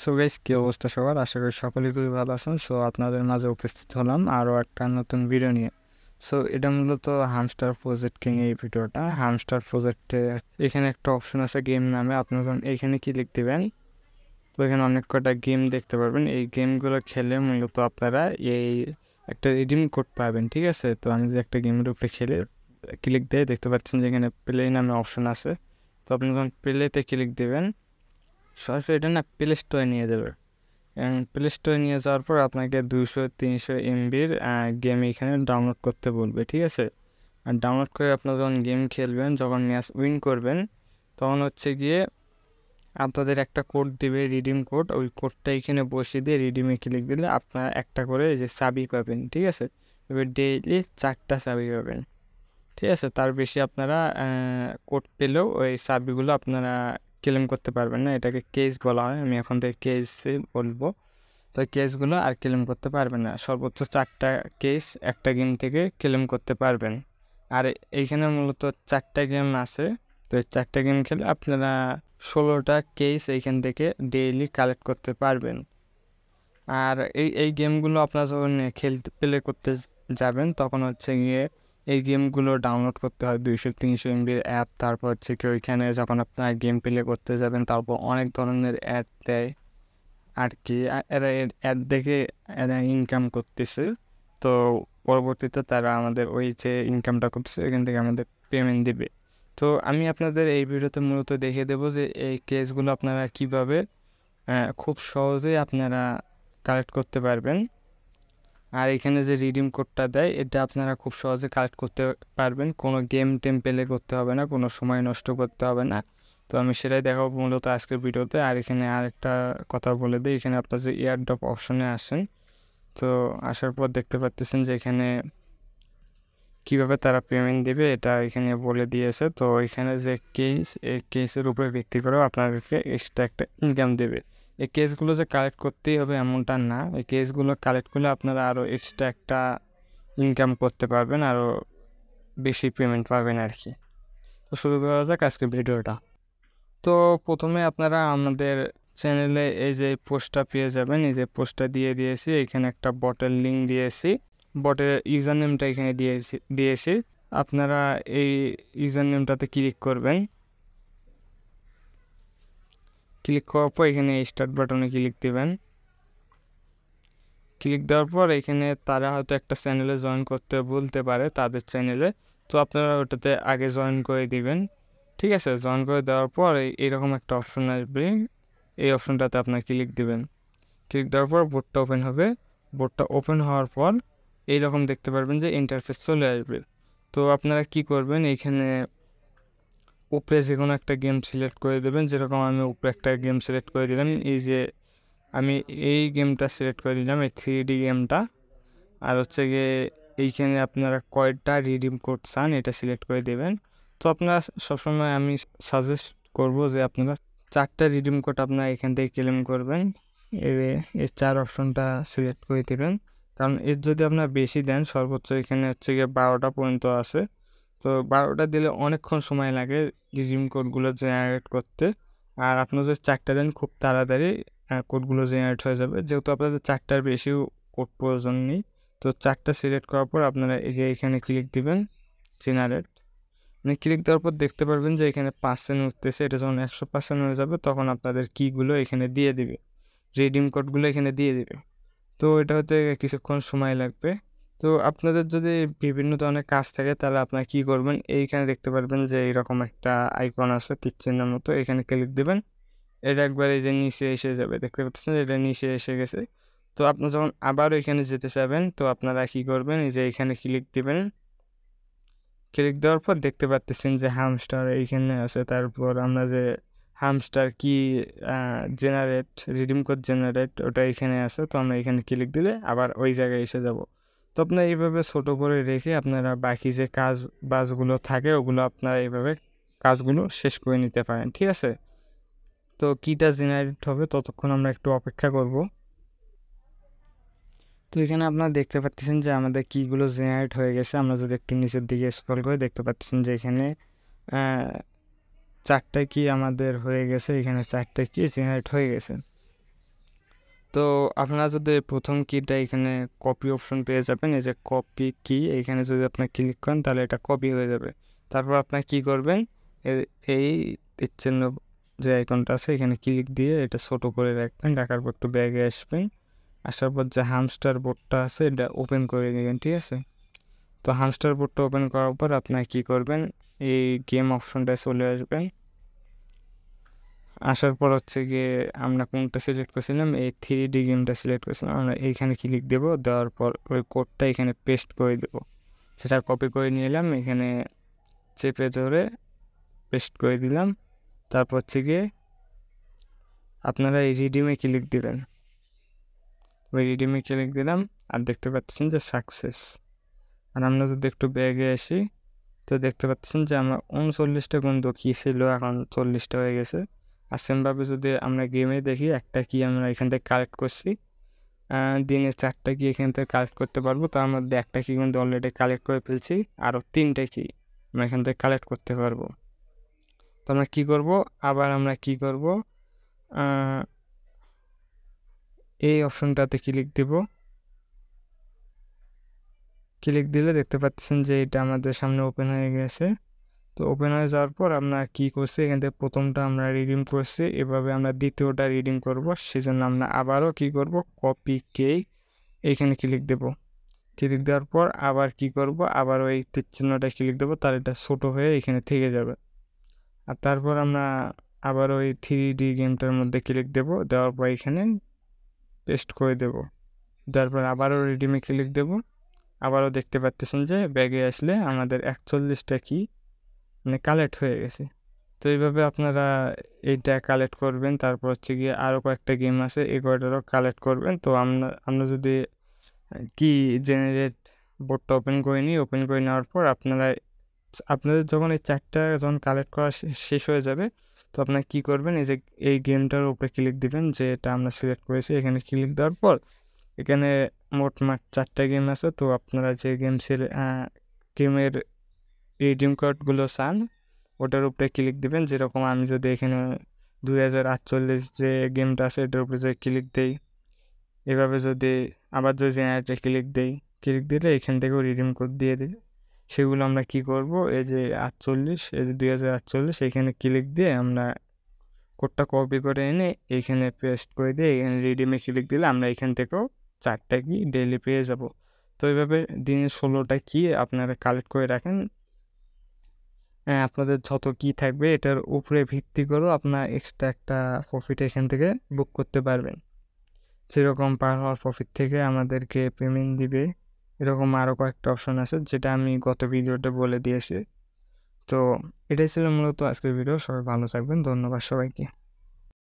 So guys, কি অবস্থা সবার? আশা করি সকলেই খুবই ভালো আছেন। সো আপনাদের মাঝে উপস্থিত হলাম আরও একটা নতুন ভিডিও নিয়ে। সো এটা মূলত হামস্টার প্রজেক্ট নিয়ে এই ভিডিওটা। হামস্টার প্রজেক্টে এখানে একটা অপশন আছে গেম নামে। আপনারা যখন এইখানে ক্লিক দিবেন, তো এখানে অনেক কটা গেম দেখতে পারবেন। এই গেমগুলো খেলে মূলত আপনারা এই একটা রিডিম কোড পাবেন, ঠিক আছে? তো আমি যে একটা গেমের উপরে খেলে ক্লিক দিয়ে দেখতে পাচ্ছেন যে এখানে প্লে নামে অপশন আছে। তো আপনি যখন প্লেতে ক্লিক দেবেন, সরাসরি এটা না প্লে স্টোরে নিয়ে যাবে। প্লে স্টোরে নিয়ে যাওয়ার পর আপনাকে 200-300 এমবির গেম এখানে ডাউনলোড করতে বলবে, ঠিক আছে? আর ডাউনলোড করে আপনারা যখন গেম খেলবেন, যখন ম্যাচ উইন করবেন, তখন হচ্ছে গিয়ে আপনাদের একটা কোড দিবে, রিডিম কোড। ওই কোডটা এখানে বসিয়ে দিয়ে রিডিমে ক্লিক দিলে আপনারা একটা করে যে চাবি পাবেন, ঠিক আছে? এবার ডেইলি 4টা চাবি পাবেন, ঠিক আছে? তার বেশি আপনারা কোড পেলেও ওই চাবিগুলো আপনারা ক্লেম করতে পারবেন না। এটাকে কেস বলা হয়। আমি এখন থেকে কেসে বলবো। তো কেসগুলো আর ক্লেম করতে পারবেন না। সর্বোচ্চ 4টা কেস একটা গেম থেকে ক্লেম করতে পারবেন। আর এইখানে মূলত 4টা গেম আছে। তো এই 4টা গেম খেলে আপনারা 16টা কেস এইখান থেকে ডেইলি কালেক্ট করতে পারবেন। আর এই গেমগুলো আপনারা যখন প্লে করতে যাবেন, তখন হচ্ছে গিয়ে এই গেমগুলো ডাউনলোড করতে হয় 200-300 এমবির অ্যাপ। তারপর হচ্ছে কি ওইখানে যখন আপনারা গেম প্লে করতে যাবেন, তারপর অনেক ধরনের অ্যাড দেয় আর কি। এরা অ্যাড দেখে এরা ইনকাম করতেছে। তো পরবর্তীতে তারা আমাদের ওই যে ইনকামটা করতেছে এখান থেকে আমাদের পেমেন্ট দিবে। তো আমি আপনাদের এই ভিডিওতে মূলত দেখিয়ে দেবো যে এই কেসগুলো আপনারা কীভাবে খুব সহজেই আপনারা কালেক্ট করতে পারবেন। আর এখানে যে রিডিম কোডটা দেয়, এটা আপনারা খুব সহজে কালেক্ট করতে পারবেন। কোনো গেম টেম প্লে করতে হবে না, কোনো সময় নষ্ট করতে হবে না। তো আমি সেটাই দেখাবো মূলত আজকের ভিডিওতে। আর এখানে আরেকটা কথা বলে দিই, এখানে আপনার যে এয়ারড্রপ অপশনে আসেন, তো আসার পর দেখতে পাচ্ছেন যে এখানে কীভাবে তারা পেমেন্ট দেবে এটা এখানে বলে দিয়েছে। তো এখানে যে কেস, এই কেসের উপরে ভিত্তি করেও আপনাদেরকে এক্সট্রা একটা ইনকাম দেবে। এই কেসগুলো যে কালেক্ট করতেই হবে এমনটা না। এই কেসগুলো কালেক্ট করলে আপনারা আরও এক্সট্রা একটা ইনকাম করতে পারবেন, আরও বেশি পেমেন্ট পাবেন আর কি। তো শুরু করা যাক আজকে ভিডিওটা। তো প্রথমে আপনারা আমাদের চ্যানেলে এই যে পোস্টটা পেয়ে যাবেন। এই যে পোস্টটা দিয়ে দিয়েছি, এখানে একটা বটের লিঙ্ক দিয়েছি, বটের ইউজার নেমটা এখানে দিয়েছি। আপনারা এই ইউজার নেমটাতে ক্লিক করবেন। ক্লিক করার পর এখানে স্টার্ট বাটনে ক্লিক দেবেন। ক্লিক দেওয়ার পর এখানে তারা হয়তো একটা চ্যানেলে জয়েন করতে বলতে পারে, তাদের চ্যানেলে। তো আপনারা ওটাতে আগে জয়েন করে দিবেন, ঠিক আছে? জয়েন করে দেওয়ার পর এইরকম একটা অপশন আসবে। এই অপশনটাতে আপনার ক্লিক দিবেন। ক্লিক দেওয়ার পর বোর্ডটা ওপেন হবে। বোর্ডটা ওপেন হওয়ার পর এইরকম দেখতে পারবেন যে ইন্টারফেস চলে আসবে। তো আপনারা কি করবেন, এইখানে উপরে যে কোনো একটা গেম সিলেক্ট করে দেবেন। যেরকম আমি উপরে একটা গেম সিলেক্ট করে দিলাম, এই যে আমি এই গেমটা সিলেক্ট করে দিলাম, এই 3D গেমটা। আর হচ্ছে গিয়ে এইখানে আপনারা কয়টা রিডিম কোড চান এটা সিলেক্ট করে দেবেন। তো আপনারা সবসময় আমি সাজেস্ট করব যে আপনারা 4টা রিডিম কোড আপনারা এখান থেকে ক্লেম করবেন। এই 4 অপশনটা সিলেক্ট করে দেবেন, কারণ এর যদি আপনারা বেশি দেন, সর্বোচ্চ এখানে হচ্ছে গিয়ে 12টা পর্যন্ত আছে। তো 12টা দিলে অনেকক্ষণ সময় লাগে রিডিম কোডগুলো জেনারেট করতে। আর আপনারা যদি 4টা দেন, খুব তাড়াতাড়ি কোডগুলো জেনারেট হয়ে যাবে। যেহেতু আপনাদের 4টার বেশিও কোড প্রয়োজন নেই। তো 4টা সিলেক্ট করার পর আপনারা এই যে এখানে ক্লিক দিবেন, জেনারেট। মানে ক্লিক দেওয়ার পর দেখতে পারবেন যে এখানে 5% উঠতেছে। এটা যখন 100% হয়ে যাবে, তখন আপনাদের কিগুলো এখানে দিয়ে দিবে, রিডিম কোডগুলো এখানে দিয়ে দিবে। তো এটা হতে কিছুক্ষণ সময় লাগবে। তো আপনাদের যদি বিভিন্ন ধরনের কাজ থাকে, তাহলে আপনারা কী করবেন, এইখানে দেখতে পারবেন যে এইরকম একটা আইকন আছে তীর চিহ্নের মতো, এখানে ক্লিক দেবেন। এটা একবার এই যে নিচে এসে যাবে, দেখতে পাচ্ছেন এটা নিচে এসে গেছে। তো আপনি যখন আবারও এখানে যেতে চাবেন, তো আপনারা কী করবেন, এই যে এখানে ক্লিক দিবেন। ক্লিক দেওয়ার পর দেখতে পাচ্ছেন যে হামস্টার এইখানে আছে। তারপর আমরা যে হামস্টার কি জেনারেট, রিডিম কোড জেনারেট, ওটা এখানে আছে। তো আমরা এখানে ক্লিক দিলে আবার ওই জায়গায় এসে যাব। তো আপনারা এইভাবে ছোটো করে রেখে আপনারা বাকি যে বাজগুলো থাকে, ওগুলো আপনারা এইভাবে কাজগুলো শেষ করে নিতে পারেন, ঠিক আছে? তো কিটা জেনারেট হবে ততক্ষণ আমরা একটু অপেক্ষা করব। তো এখানে আপনারা দেখতে পাচ্ছেন যে আমাদের কিগুলো জেনারেট হয়ে গেছে। আমরা যদি একটু নিচের দিকে স্ক্রল করে দেখতে পাচ্ছেন যে এখানে 4টা কি আমাদের হয়ে গেছে। এখানে 4টা কি জেনারেট হয়ে গেছে। তো আপনারা যদি প্রথম কিটা এখানে কপি অপশন পেয়ে যাবেন, এই যে কপি কি, এখানে যদি আপনি ক্লিক করেন তাহলে এটা কপি হয়ে যাবে। তারপর আপনার কি করবেন, এই চিহ্ন যে আইকনটা আছে এখানে ক্লিক দিয়ে এটা ছোট করে রাখবেন, রাখার পর একটু ব্যাগে আসবেন, আসার পর যে হামস্টার বোর্ডটা আছে এটা ওপেন করে নেবেন, ঠিক আছে। তো হামস্টার বোর্ডটা ওপেন করার পর আপনার কি করবেন, এই গেম অপশনটায় চলে আসবেন। আসার পর হচ্ছে গিয়ে আমরা কোনটা সিলেক্ট করেছিলাম, এই 3D গেমটা সিলেক্ট করেছিলাম, আমরা এইখানে ক্লিক দেব, দেওয়ার পর ওই কোডটা এখানে পেস্ট করে দেব, সেটা কপি করে নিয়ে এলাম, এখানে চেপে ধরে পেস্ট করে দিলাম। তারপর হচ্ছে গিয়ে আপনারা এই রিডিমে ক্লিক দিবেন, ওই রিডিমে ক্লিক দিলাম, আর দেখতে পাচ্ছেন যে সাকসেস। আর আমরা যদি একটু ব্যাগে আসি তো দেখতে পাচ্ছেন যে আমরা 39টা কিন্তু কী ছিল, এখন 40টা হয়ে গেছে। আর সেমভাবে যদি আমরা গেমে দেখি, একটা কি আমরা এখান থেকে কালেক্ট করছি, দিনে 4টা কি এখান থেকে কালেক্ট করতে পারবো, তার মধ্যে একটা কি কিন্তু অলরেডি কালেক্ট করে ফেলছি, আরও 3টে কি আমরা এখান থেকে কালেক্ট করতে পারবো। তো আমরা কী করবো, আবার আমরা কি করব, এই অপশনটাতে ক্লিক দেব, ক্লিক দিলে দেখতে পাচ্ছেন যে এটা আমাদের সামনে ওপেন হয়ে গেছে। তো ওপেন হয়ে যাওয়ার পর আমরা কি করছি, এখান থেকে প্রথমটা আমরা রিডিম করছি, এভাবে আমরা দ্বিতীয়টা রিডিম করব, সেজন্য আমরা আবারও কি করব, কপি কেক এইখানে ক্লিক দেব, ক্লিক দেওয়ার পর আবার কি করব, আবার ওই তীর চিহ্নটা ক্লিক দেবো, তার এটা ছোটো হয়ে এখানে থেকে যাবে। আর তারপর আমরা আবার ওই 3D গেমটার মধ্যে ক্লিক দেব, দেওয়ার পর এখানে পেস্ট করে দেব, তারপর আবারও রিডিমে ক্লিক দেব, আবারও দেখতে পাচ্ছেন যে ব্যাগে আসলে আমাদের 41টা কি মানে কালেক্ট হয়ে গেছে। তো এইভাবে আপনারা এইটা কালেক্ট করবেন। তারপর হচ্ছে গিয়ে আরও কয়েকটা গেম আছে, এই কয়টারও কালেক্ট করবেন। তো আমরা যদি কি জেনারেট বোর্ডটা ওপেন করে নিই, ওপেন করে নেওয়ার পর আপনাদের যখন এই 4টা যখন কালেক্ট করা শেষ হয়ে যাবে, তো আপনারা কী করবেন, এই যে এই গেমটার উপরে ক্লিক দিবেন, যে এটা আমরা সিলেক্ট করেছি, এখানে ক্লিক দেওয়ার পর এখানে মোটমাট 4টা গেম আছে। তো আপনারা যে গেমের রিডিম কোডগুলো চান ওটার উপরে ক্লিক দিবেন, যেরকম আমি যদি এখানে 2048 যে গেমটা আছে এটার উপরে যদি ক্লিক দেই, এভাবে যদি আবার যদি জেনারেটে ক্লিক দেই, ক্লিক দিলে এখান থেকেও রিডিম কোড দিয়ে দিই। সেগুলো আমরা কি করব, এই যে 48, এই যে 2048, এখানে ক্লিক দিয়ে আমরা কোডটা কপি করে এনে এইখানে পেস্ট করে দিয়ে এখানে রিডিমে ক্লিক দিলে আমরা এখান থেকেও 4টা কি ডেইলি পেয়ে যাব। তো এইভাবে দিনে 16টা কি আপনারা কালেক্ট করে রাখেন। আপনাদের যত কি থাকবে এটার উপরে ভিত্তি করেও আপনার এক্সট্রা একটা প্রফিট এখান থেকে বুক করতে পারবেন। যেরকম পার হওয়ার প্রফিট থেকে আমাদেরকে পেমেন্ট দিবে, এরকম আরও কয়েকটা অপশন আছে যেটা আমি গত ভিডিওতে বলে দিয়েছি। তো এটাই ছিল মূলত আজকের ভিডিও। সবাই ভালো থাকবেন, ধন্যবাদ সবাইকে।